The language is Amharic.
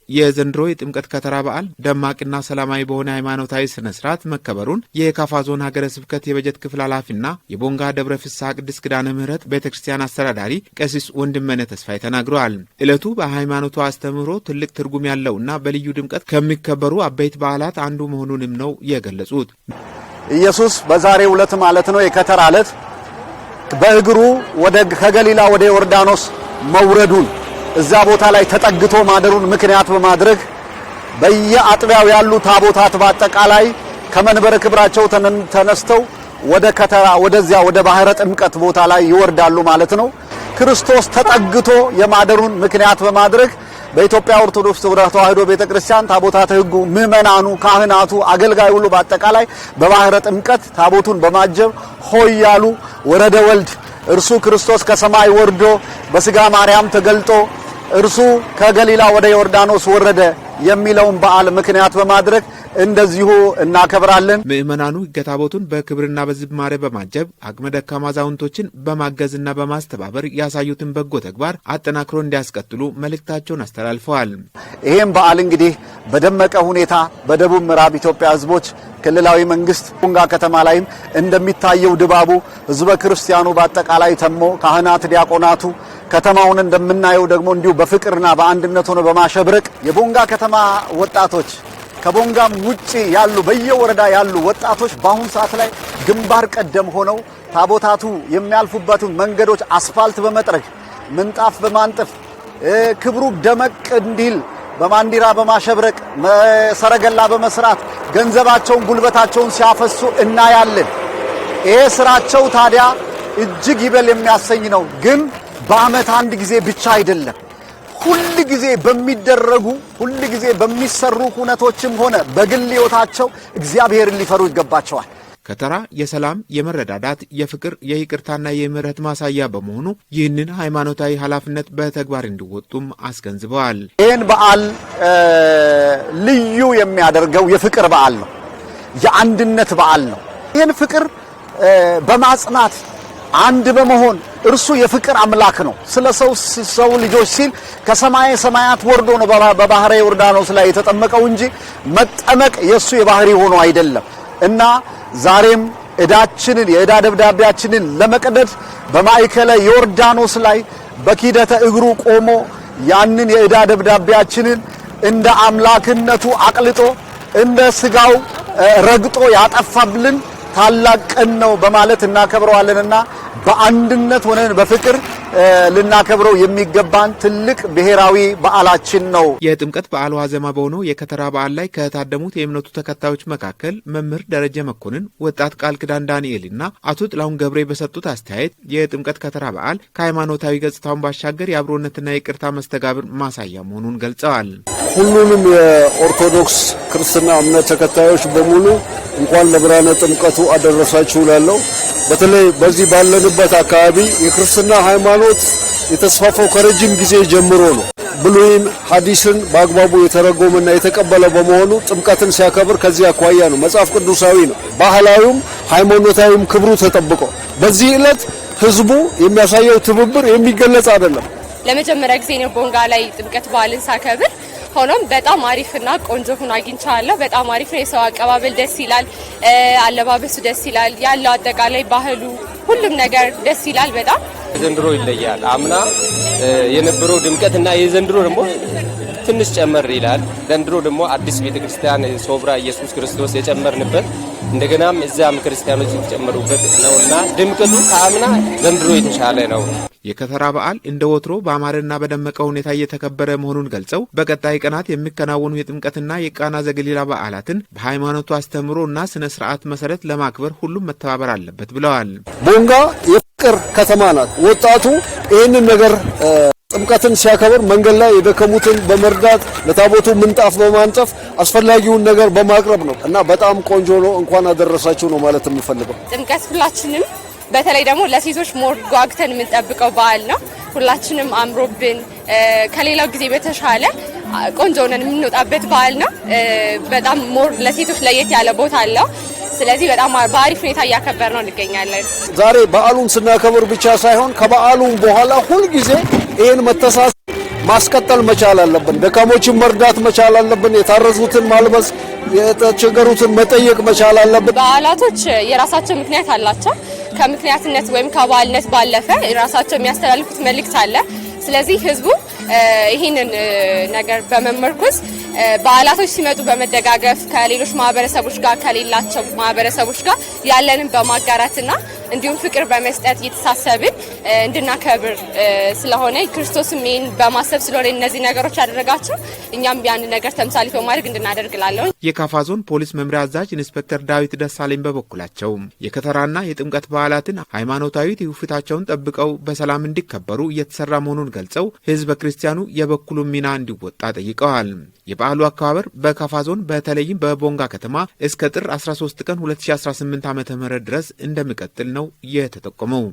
የዘንድሮ የጥምቀት ከተራ በዓል ደማቅና ሰላማዊ በሆነ ሃይማኖታዊ ስነ ስርዓት መከበሩን የካፋ ዞን ሀገረ ስብከት የበጀት ክፍል ኃላፊና የቦንጋ ደብረ ፍስሐ ቅድስት ኪዳነ ምህረት ቤተክርስቲያን አስተዳዳሪ ቀሲስ ወንድመነ ተስፋይ ተናግረዋል። ዕለቱ በሃይማኖቱ አስተምህሮ ትልቅ ትርጉም ያለውና በልዩ ድምቀት ከሚከበሩ አበይት በዓላት አንዱ መሆኑንም ነው የገለጹት። ኢየሱስ በዛሬው ዕለት ማለት ነው የከተራ ዕለት በእግሩ ከገሊላ ወደ ዮርዳኖስ መውረዱን እዛ ቦታ ላይ ተጠግቶ ማደሩን ምክንያት በማድረግ በየአጥቢያው ያሉ ታቦታት በአጠቃላይ ከመንበረ ክብራቸው ተነስተው ወደ ከተራ ወደዚያ ወደ ባህረ ጥምቀት ቦታ ላይ ይወርዳሉ ማለት ነው። ክርስቶስ ተጠግቶ የማደሩን ምክንያት በማድረግ በኢትዮጵያ ኦርቶዶክስ ተዋሕዶ ቤተክርስቲያን ታቦታተ ሕጉ ምእመናኑ፣ ካህናቱ፣ አገልጋዩ ሁሉ በአጠቃላይ በባህረ ጥምቀት ታቦቱን በማጀብ ሆያሉ ወረደ ወልድ እርሱ ክርስቶስ ከሰማይ ወርዶ በስጋ ማርያም ተገልጦ እርሱ ከገሊላ ወደ ዮርዳኖስ ወረደ የሚለውን በዓል ምክንያት በማድረግ እንደዚሁ እናከብራለን። ምእመናኑ ታቦቱን በክብርና በዝማሬ በማጀብ አቅመ ደካማ አዛውንቶችን በማገዝና በማስተባበር ያሳዩትን በጎ ተግባር አጠናክሮ እንዲያስቀጥሉ መልእክታቸውን አስተላልፈዋል። ይሄም በዓል እንግዲህ በደመቀ ሁኔታ በደቡብ ምዕራብ ኢትዮጵያ ህዝቦች ክልላዊ መንግስት ቦንጋ ከተማ ላይም እንደሚታየው ድባቡ ህዝበ ክርስቲያኑ በአጠቃላይ ተሞ ካህናት፣ ዲያቆናቱ ከተማውን እንደምናየው ደግሞ እንዲሁ በፍቅርና በአንድነት ሆኖ በማሸብረቅ የቦንጋ ከተማ ወጣቶች ከቦንጋም ውጪ ያሉ በየወረዳ ያሉ ወጣቶች በአሁን ሰዓት ላይ ግንባር ቀደም ሆነው ታቦታቱ የሚያልፉበትን መንገዶች አስፋልት በመጥረግ ምንጣፍ በማንጠፍ ክብሩ ደመቅ እንዲል በማንዲራ በማሸብረቅ ሰረገላ በመስራት ገንዘባቸውን ጉልበታቸውን ሲያፈሱ እናያለን። ይሄ ስራቸው ታዲያ እጅግ ይበል የሚያሰኝ ነው። ግን በአመት አንድ ጊዜ ብቻ አይደለም። ሁሉ ጊዜ በሚደረጉ ሁሉ ጊዜ በሚሰሩ ሁነቶችም ሆነ በግል ሕይወታቸው እግዚአብሔርን ሊፈሩ ይገባቸዋል። ከተራ የሰላም፣ የመረዳዳት፣ የፍቅር፣ የይቅርታና የምህረት ማሳያ በመሆኑ ይህንን ሃይማኖታዊ ኃላፊነት በተግባር እንዲወጡም አስገንዝበዋል። ይህን በዓል ልዩ የሚያደርገው የፍቅር በዓል ነው። የአንድነት በዓል ነው። ይህን ፍቅር በማጽናት አንድ በመሆን እርሱ የፍቅር አምላክ ነው። ስለ ሰው ልጆች ሲል ከሰማይ ሰማያት ወርዶ ነው በባህረ ዮርዳኖስ ላይ የተጠመቀው እንጂ መጠመቅ የሱ የባህሪ ሆኖ አይደለም እና ዛሬም የዕዳ ደብዳቤያችንን ለመቀደድ በማዕከለ ዮርዳኖስ ላይ በኪደተ እግሩ ቆሞ ያንን የዕዳ ደብዳቤያችንን እንደ አምላክነቱ አቅልጦ እንደ ስጋው ረግጦ ያጠፋብልን ታላቅ ቀን ነው በማለት እናከብረዋለንና በአንድነት ሆነን በፍቅር ልናከብረው የሚገባን ትልቅ ብሔራዊ በዓላችን ነው። የጥምቀት በዓል ዋዜማ በሆነው የከተራ በዓል ላይ ከታደሙት የእምነቱ ተከታዮች መካከል መምህር ደረጀ መኮንን፣ ወጣት ቃል ኪዳን ዳንኤልና አቶ ጥላሁን ገብሬ በሰጡት አስተያየት የጥምቀት ከተራ በዓል ከሃይማኖታዊ ገጽታውን ባሻገር የአብሮነትና የይቅርታ መስተጋብር ማሳያ መሆኑን ገልጸዋል። ሁሉንም የኦርቶዶክስ ክርስትና እምነት ተከታዮች በሙሉ እንኳን ለብርሃነ ጥምቀቱ አደረሳችሁ እላለሁ። በተለይ በዚህ ባለንበት አካባቢ የክርስትና ሃይማኖት የተስፋፋው ከረጅም ጊዜ ጀምሮ ነው። ብሉይን ሐዲስን በአግባቡ የተረጎመና የተቀበለ በመሆኑ ጥምቀትን ሲያከብር ከዚህ አኳያ ነው። መጽሐፍ ቅዱሳዊ ነው። ባህላዊም ሃይማኖታዊም ክብሩ ተጠብቆ በዚህ ዕለት ህዝቡ የሚያሳየው ትብብር የሚገለጽ አይደለም። ለመጀመሪያ ጊዜ ነው ቦንጋ ላይ ጥምቀት በዓልን ሳከብር። ሆኖም በጣም አሪፍና ቆንጆ ሆኖ አግኝቻለሁ። በጣም አሪፍ ነው። የሰው አቀባበል ደስ ይላል። አለባበሱ ደስ ይላል። ያለው አጠቃላይ ባህሉ ሁሉም ነገር ደስ ይላል። በጣም ዘንድሮ ይለያል። አምና የነበረው ድምቀትና የዘንድሮ ደግሞ ትንሽ ጨመር ይላል። ዘንድሮ ደግሞ አዲስ ቤተክርስቲያን ሶብራ ኢየሱስ ክርስቶስ የጨመርንበት እንደገናም እዛም ክርስቲያኖች የተጨመሩበት ነውና ድምቀቱ ከአምና ዘንድሮ የተሻለ ነው። የከተራ በዓል እንደ ወትሮ በአማረና በደመቀ ሁኔታ እየተከበረ መሆኑን ገልጸው በቀጣይ ቀናት የሚከናወኑ የጥምቀትና የቃና ዘገሊላ በዓላትን በሃይማኖቱ አስተምህሮና ስነ ስርዓት መሰረት ለማክበር ሁሉም መተባበር አለበት ብለዋል። ቦንጋ የፍቅር ከተማ ናት። ወጣቱ ይህንን ነገር ጥምቀትን ሲያከብር መንገድ ላይ የደከሙትን በመርዳት ለታቦቱ ምንጣፍ በማንጠፍ አስፈላጊውን ነገር በማቅረብ ነው እና በጣም ቆንጆ ነው። እንኳን አደረሳችሁ ነው ማለት የምፈልገው። ጥምቀት ሁላችንም በተለይ ደግሞ ለሴቶች ሞር ጓግተን የምንጠብቀው በዓል ነው። ሁላችንም አምሮብን ከሌላው ጊዜ በተሻለ ቆንጆ ሆነን የምንወጣበት በዓል ነው። በጣም ሞር ለሴቶች ለየት ያለ ቦታ አለው። ስለዚህ በጣም በአሪፍ ሁኔታ እያከበር ነው እንገኛለን። ዛሬ በዓሉን ስናከብር ብቻ ሳይሆን ከበዓሉም በኋላ ሁሉ ጊዜ ይሄን መተሳሰብ ማስቀጠል መቻል አለብን። ደካሞችን መርዳት መቻል አለብን። የታረዙትን ማልበስ፣ የተቸገሩትን መጠየቅ መቻል አለብን። በዓላቶች የራሳቸው ምክንያት አላቸው። ከምክንያትነት ወይም ከበዓልነት ባለፈ የራሳቸው የሚያስተላልፉት መልእክት አለ። ስለዚህ ህዝቡ ይህንን ነገር በመመርኮዝ በዓላቶች ሲመጡ በመደጋገፍ ከሌሎች ማህበረሰቦች ጋር ከሌላቸው ማህበረሰቦች ጋር ያለንን በማጋራትና እንዲሁም ፍቅር በመስጠት እየተሳሰብን እንድናከብር ስለሆነ ክርስቶስም ይህን በማሰብ ስለሆነ እነዚህ ነገሮች ያደረጋቸው እኛም ያን ነገር ተምሳሌት በማድረግ እንድናደርግላለሁ። የካፋ ዞን ፖሊስ መምሪያ አዛዥ ኢንስፔክተር ዳዊት ደሳለኝ በበኩላቸው የከተራና የጥምቀት በዓላትን ሃይማኖታዊ ትውፊታቸውን ጠብቀው በሰላም እንዲከበሩ እየተሰራ መሆኑን ገልጸው ህዝበ ክርስቲያኑ የበኩሉን ሚና እንዲወጣ ጠይቀዋል። የበዓሉ አከባበር በካፋ ዞን በተለይም በቦንጋ ከተማ እስከ ጥር 13 ቀን 2018 ዓ.ም ድረስ እንደሚቀጥል ነው የተጠቆመው።